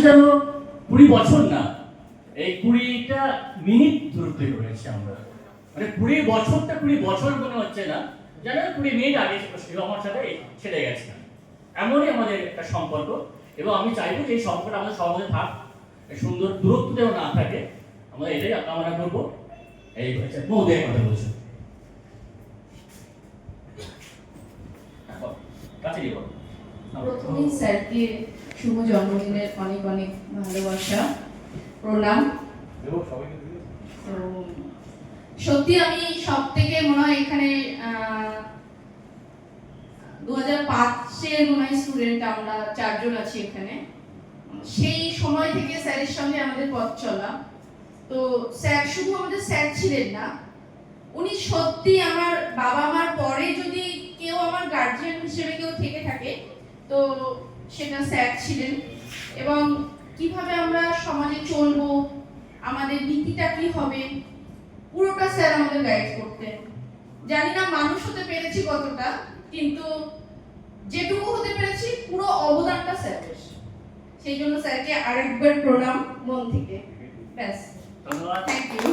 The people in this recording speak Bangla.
যেন 20 বছর না, এই 20টা মিনিট দূরত্বে রয়েছে আমরা, মানে 20 বছরটা 20 বছর মনে হচ্ছে না, যেন 20 মিনিট আগে ছিল আমার সাথে ছেড়ে গেছে। এমনই আমাদের একটা সম্পর্ক, এবং আমি চাইবো যে এই সম্পর্কটা আমাদের সমাজে থাক, সুন্দর দূরত্ব যেন না থাকে, আমরা এটাই কামনা করবো। এই মহোদয়ের কথা বলছি, প্রথমেই স্যারকে শুভ জন্মদিনের অনেক অনেক ভালোবাসা, প্রণাম। সত্যি আমি সব থেকে মনে হয় এখানে 2005-এর মনে হয় স্টুডেন্ট, আমরা 4 জন আছি এখানে। সেই সময় থেকে স্যারের সঙ্গে আমাদের পথ চলা। তো স্যার শুধু আমাদের স্যার ছিলেন না, উনি সত্যি আমার বাবা মার পরে যদি কেউ আমার গার্জিয়ান হিসেবে কেউ থেকে থাকে তো সেটা স্যার ছিলেন। এবং কিভাবে আমরা সমাজে চলবো, আমাদের নীতিটা কি হবে, পুরোটা স্যার আমাদের গাইড করতেন। জানি না মানুষ হতে পেরেছি কতটা, কিন্তু যেটুকু হতে পেরেছি পুরো অবদানটা স্যারের। সেই জন্য স্যারকে আরেকবার প্রণাম মন থেকে। ব্যাস, ধন্যবাদ। Thank you.